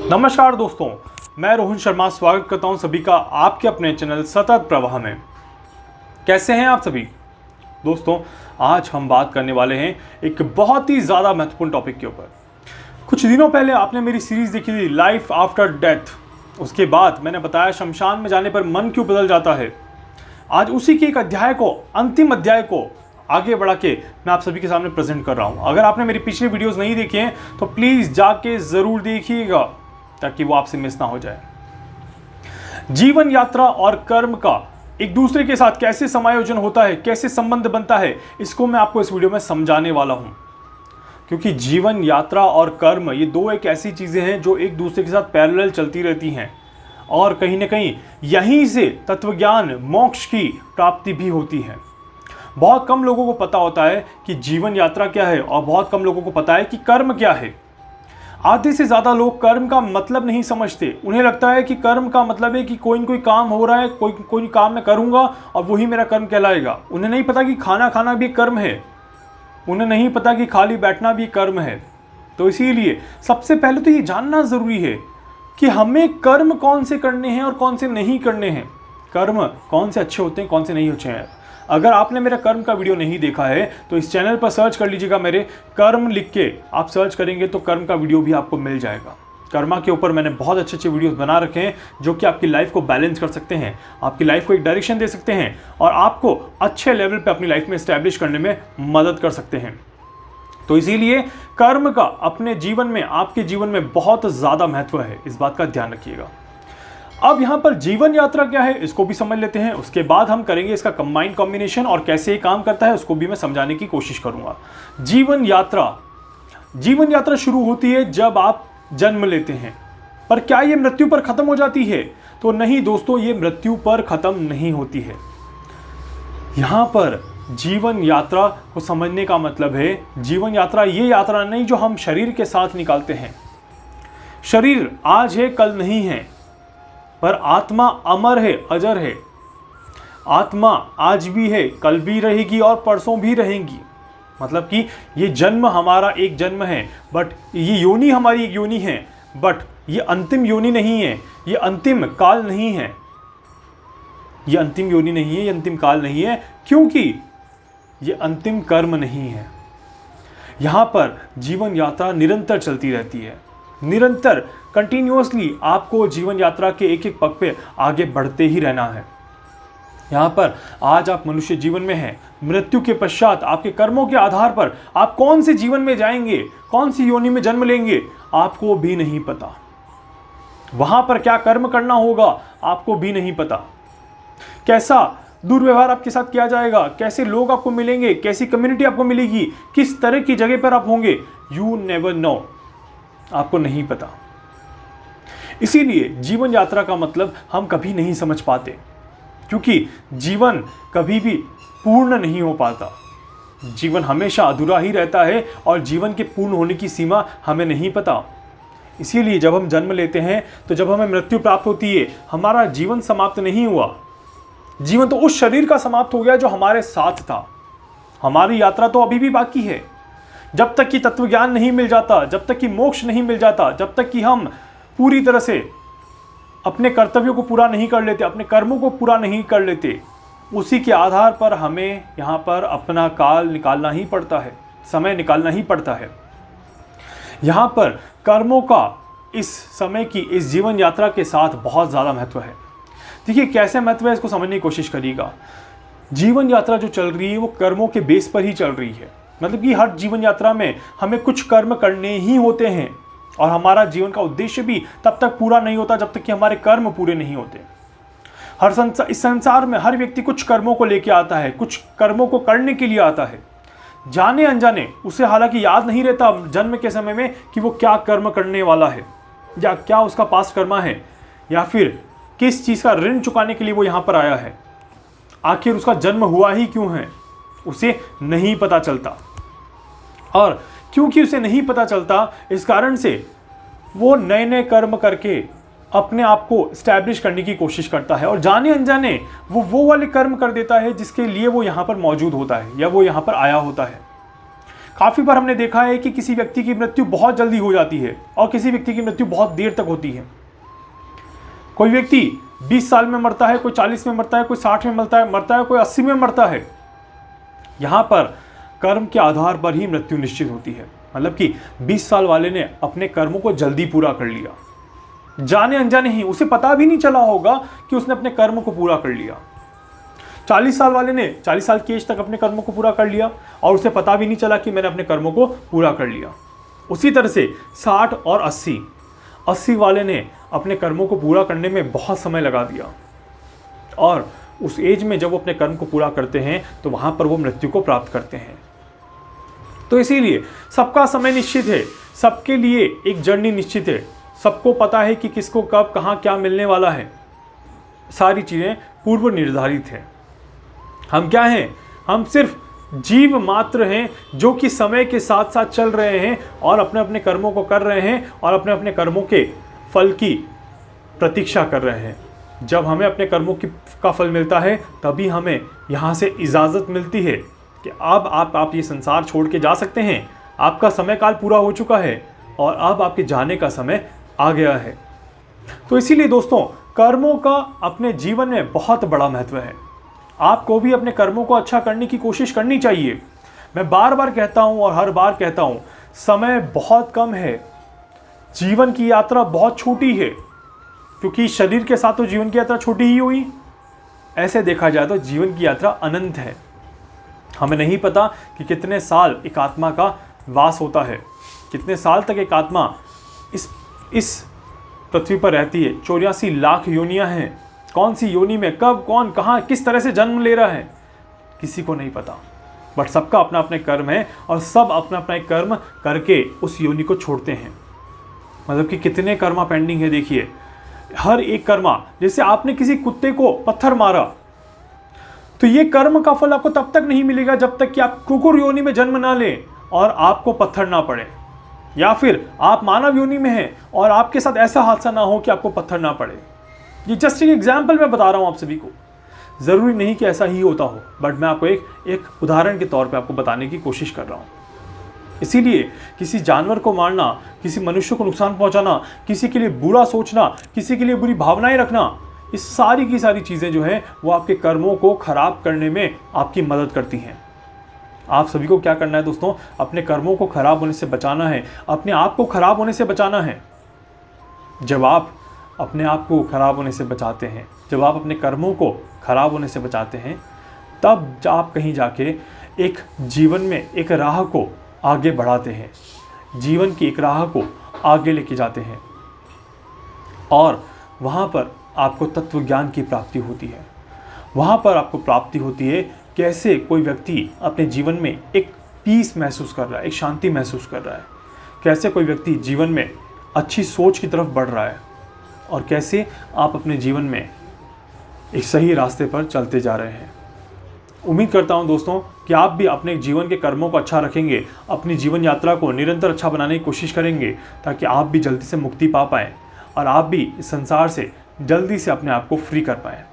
नमस्कार दोस्तों, मैं रोहन शर्मा स्वागत करता हूं सभी का आपके अपने चैनल सतत प्रवाह में। कैसे हैं आप सभी दोस्तों? आज हम बात करने वाले हैं एक बहुत ही ज़्यादा महत्वपूर्ण टॉपिक के ऊपर। कुछ दिनों पहले आपने मेरी सीरीज़ देखी थी लाइफ आफ्टर डेथ। उसके बाद मैंने बताया शमशान में जाने पर मन क्यों बदल जाता है। आज उसी के एक अध्याय को, अंतिम अध्याय को आगे बढ़ा के मैं आप सभी के सामने प्रेजेंट कर रहा हूं। अगर आपने मेरी पिछली वीडियोस नहीं देखी हैं तो प्लीज़ जाके ज़रूर देखिएगा ताकि वो आपसे मिस ना हो जाए। जीवन यात्रा और कर्म का एक दूसरे के साथ कैसे समायोजन होता है, कैसे संबंध बनता है, इसको मैं आपको इस वीडियो में समझाने वाला हूं। क्योंकि जीवन यात्रा और कर्म ये दो एक ऐसी चीज़ें हैं जो एक दूसरे के साथ पैरेलल चलती रहती हैं और कहीं ना कहीं यहीं से तत्वज्ञान, मोक्ष की प्राप्ति भी होती है। बहुत कम लोगों को पता होता है कि जीवन यात्रा क्या है और बहुत कम लोगों को पता है कि कर्म क्या है। आधे से ज़्यादा लोग कर्म का मतलब नहीं समझते। उन्हें लगता है कि कर्म का मतलब है कि कोई न कोई काम हो रहा है, कोई काम मैं करूँगा और वही मेरा कर्म कहलाएगा। उन्हें नहीं पता कि खाना खाना भी कर्म है, उन्हें नहीं पता कि खाली बैठना भी कर्म है। तो इसीलिए सबसे पहले तो ये जानना ज़रूरी है कि हमें कर्म कौन से करने हैं और कौन से नहीं करने हैं। कर्म कौन से अच्छे होते हैं, कौन से नहीं अच्छे हैं। अगर आपने मेरा कर्म का वीडियो नहीं देखा है तो इस चैनल पर सर्च कर लीजिएगा, मेरे कर्म लिख के आप सर्च करेंगे तो कर्म का वीडियो भी आपको मिल जाएगा। कर्मा के ऊपर मैंने बहुत अच्छे अच्छे वीडियोस बना रखे हैं जो कि आपकी लाइफ को बैलेंस कर सकते हैं, आपकी लाइफ को एक डायरेक्शन दे सकते हैं और आपको अच्छे लेवल पे अपनी लाइफ में एस्टैब्लिश करने में मदद कर सकते हैं। तो इसीलिए कर्म का अपने जीवन में, आपके जीवन में बहुत ज़्यादा महत्व है, इस बात का ध्यान रखिएगा। अब यहाँ पर जीवन यात्रा क्या है इसको भी समझ लेते हैं। उसके बाद हम करेंगे इसका कंबाइंड कॉम्बिनेशन और कैसे ये काम करता है उसको भी मैं समझाने की कोशिश करूँगा। जीवन यात्रा शुरू होती है जब आप जन्म लेते हैं। पर क्या ये मृत्यु पर ख़त्म हो जाती है? तो नहीं दोस्तों, ये मृत्यु पर ख़त्म नहीं होती है। यहाँ पर जीवन यात्रा को समझने का मतलब है, जीवन यात्रा ये यात्रा नहीं जो हम शरीर के साथ निकालते हैं। शरीर आज है कल नहीं है, पर आत्मा अमर है, अजर है। आत्मा आज भी है, कल भी रहेगी और परसों भी रहेगी। मतलब कि ये जन्म हमारा एक जन्म है, बट ये योनि हमारी एक योनि है, बट ये अंतिम योनि नहीं है, ये अंतिम काल नहीं है। ये अंतिम योनि नहीं है, ये अंतिम काल नहीं है, क्योंकि ये अंतिम कर्म नहीं है। यहाँ पर जीवन यात्रा निरंतर चलती रहती है, निरंतर कंटिन्यूअसली आपको जीवन यात्रा के एक एक पग पे आगे बढ़ते ही रहना है। यहाँ पर आज आप मनुष्य जीवन में हैं, मृत्यु के पश्चात आपके कर्मों के आधार पर आप कौन से जीवन में जाएंगे, कौन सी योनि में जन्म लेंगे, आपको भी नहीं पता। वहां पर क्या कर्म करना होगा आपको भी नहीं पता। कैसा दुर्व्यवहार आपके साथ किया जाएगा, कैसे लोग आपको मिलेंगे, कैसी कम्युनिटी आपको मिलेगी, किस तरह की जगह पर आप होंगे, यू नेवर नो, आपको नहीं पता। इसीलिए जीवन यात्रा का मतलब हम कभी नहीं समझ पाते, क्योंकि जीवन कभी भी पूर्ण नहीं हो पाता। जीवन हमेशा अधूरा ही रहता है और जीवन के पूर्ण होने की सीमा हमें नहीं पता। इसीलिए जब हम जन्म लेते हैं तो जब हमें मृत्यु प्राप्त होती है, हमारा जीवन समाप्त नहीं हुआ। जीवन तो उस शरीर का समाप्त हो गया जो हमारे साथ था। हमारी यात्रा तो अभी भी बाकी है। जब तक कि तत्वज्ञान नहीं मिल जाता, जब तक कि मोक्ष नहीं मिल जाता, जब तक कि हम पूरी तरह से अपने कर्तव्यों को पूरा नहीं कर लेते, अपने कर्मों को पूरा नहीं कर लेते, उसी के आधार पर हमें यहाँ पर अपना काल निकालना ही पड़ता है, समय निकालना ही पड़ता है। यहाँ पर कर्मों का इस समय की, इस जीवन यात्रा के साथ बहुत ज़्यादा महत्व है। देखिए कैसे महत्व है, इसको समझने की कोशिश करिएगा। जीवन यात्रा जो चल रही है वो कर्मों के बेस पर ही चल रही है। मतलब कि हर जीवन यात्रा में हमें कुछ कर्म करने ही होते हैं और हमारा जीवन का उद्देश्य भी तब तक पूरा नहीं होता जब तक कि हमारे कर्म पूरे नहीं होते। इस संसार में हर व्यक्ति कुछ कर्मों को लेके आता है, कुछ कर्मों को करने के लिए आता है। जाने अनजाने उसे हालांकि याद नहीं रहता जन्म के समय में कि वो क्या कर्म करने वाला है या क्या उसका पास्ट कर्मा है या फिर किस चीज़ का ऋण चुकाने के लिए वो यहाँ पर आया है। आखिर उसका जन्म हुआ ही क्यों है, उसे नहीं पता चलता। और क्योंकि उसे नहीं पता चलता, इस कारण से वो नए नए कर्म करके अपने आप को स्टैब्लिश करने की कोशिश करता है और जाने अनजाने वो वाले कर्म कर देता है जिसके लिए वो यहाँ पर मौजूद होता है या वो यहाँ पर आया होता है। काफ़ी बार हमने देखा है कि किसी व्यक्ति की मृत्यु बहुत जल्दी हो जाती है और किसी व्यक्ति की मृत्यु बहुत देर तक होती है। कोई व्यक्ति 20 साल में मरता है, कोई 40 में मरता है, कोई 60 में मरता है, कोई 80 में मरता है। यहाँ पर कर्म के आधार पर ही मृत्यु निश्चित होती है। मतलब कि 20 साल वाले ने अपने कर्मों को जल्दी पूरा कर लिया, जाने अनजाने ही, उसे पता भी नहीं चला होगा कि उसने अपने कर्म को पूरा कर लिया। 40 साल वाले ने 40 साल की एज तक अपने कर्मों को पूरा कर लिया और उसे पता भी नहीं चला कि मैंने अपने कर्मों को पूरा कर लिया। उसी तरह से 60 और 80 वाले ने अपने कर्मों को पूरा करने में बहुत समय लगा दिया और उस एज में जब वो अपने कर्म को पूरा करते हैं तो वहाँ पर वो मृत्यु को प्राप्त करते हैं। तो इसीलिए सबका समय निश्चित है, सबके लिए एक जर्नी निश्चित है, सबको पता है कि किसको कब कहाँ क्या मिलने वाला है। सारी चीज़ें पूर्व निर्धारित हैं। हम क्या हैं? हम सिर्फ जीव मात्र हैं जो कि समय के साथ साथ चल रहे हैं और अपने अपने कर्मों को कर रहे हैं और अपने अपने कर्मों के फल की प्रतीक्षा कर रहे हैं। जब हमें अपने कर्मों का फल मिलता है तभी हमें यहाँ से इजाज़त मिलती है कि अब आप ये संसार छोड़ के जा सकते हैं, आपका समय काल पूरा हो चुका है और अब आपके जाने का समय आ गया है। तो इसीलिए दोस्तों, कर्मों का अपने जीवन में बहुत बड़ा महत्व है। आपको भी अपने कर्मों को अच्छा करने की कोशिश करनी चाहिए। मैं बार बार कहता हूँ और हर बार कहता हूँ, समय बहुत कम है, जीवन की यात्रा बहुत छोटी है, क्योंकि शरीर के साथ तो जीवन की यात्रा छोटी ही हुई। ऐसे देखा जाए तो जीवन की यात्रा अनंत है। हमें नहीं पता कि कितने साल एक आत्मा का वास होता है, कितने साल तक एक आत्मा इस पृथ्वी पर रहती है। 84 लाख योनियां हैं। कौन सी योनि में कब कौन कहाँ किस तरह से जन्म ले रहा है किसी को नहीं पता, बट सबका अपना अपने कर्म है और सब अपना अपना एक कर्म करके उस योनि को छोड़ते हैं। मतलब कि कितने कर्मा पेंडिंग है देखिए। हर एक कर्मा, जैसे आपने किसी कुत्ते को पत्थर मारा तो ये कर्म का फल आपको तब तक नहीं मिलेगा जब तक कि आप कुकुर योनि में जन्म ना लें और आपको पत्थर ना पड़े, या फिर आप मानव योनि में हैं और आपके साथ ऐसा हादसा ना हो कि आपको पत्थर ना पड़े। ये जस्ट एक एग्जाम्पल मैं बता रहा हूँ आप सभी को। ज़रूरी नहीं कि ऐसा ही होता हो, बट मैं आपको एक उदाहरण के तौर पे आपको बताने की कोशिश कर रहा हूँ। इसीलिए किसी जानवर को मारना, किसी मनुष्य को नुकसान पहुँचाना, किसी के लिए बुरा सोचना, किसी के लिए बुरी भावनाएं रखना, ये सारी की सारी चीज़ें जो हैं वो आपके कर्मों को खराब करने में आपकी मदद करती हैं। आप सभी को क्या करना है दोस्तों? अपने कर्मों को खराब होने से बचाना है, अपने आप को खराब होने से बचाना है। जब आप अपने आप को खराब होने से बचाते हैं, जब आप अपने कर्मों को खराब होने से बचाते हैं, तब आप कहीं जाके एक जीवन में एक राह को आगे बढ़ाते हैं, जीवन की एक राह को आगे लेके जाते हैं और वहाँ पर आपको तत्व ज्ञान की प्राप्ति होती है। वहाँ पर आपको प्राप्ति होती है कैसे कोई व्यक्ति अपने जीवन में एक पीस महसूस कर रहा है, एक शांति महसूस कर रहा है, कैसे कोई व्यक्ति जीवन में अच्छी सोच की तरफ बढ़ रहा है और कैसे आप अपने जीवन में एक सही रास्ते पर चलते जा रहे हैं। उम्मीद करता हूं दोस्तों कि आप भी अपने जीवन के कर्मों को अच्छा रखेंगे, अपनी जीवन यात्रा को निरंतर अच्छा बनाने की कोशिश करेंगे, ताकि आप भी जल्दी से मुक्ति पा पाएँ और आप भी इस संसार से जल्दी से अपने आप को फ्री कर पाएँ।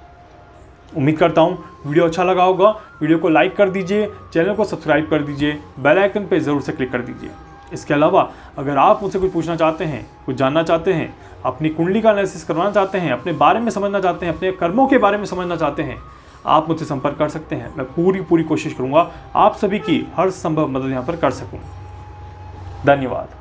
उम्मीद करता हूँ वीडियो अच्छा लगा होगा। वीडियो को लाइक कर दीजिए, चैनल को सब्सक्राइब कर दीजिए, बेल आइकन पे ज़रूर से क्लिक कर दीजिए। इसके अलावा अगर आप मुझसे कुछ पूछना चाहते हैं, कुछ जानना चाहते हैं, अपनी कुंडली का एनालिसिस करवाना चाहते हैं, अपने बारे में समझना चाहते हैं, अपने कर्मों के बारे में समझना चाहते हैं, आप मुझसे संपर्क कर सकते हैं। मैं पूरी कोशिश करूँगा आप सभी की हर संभव मदद यहाँ पर कर सकूँ। धन्यवाद।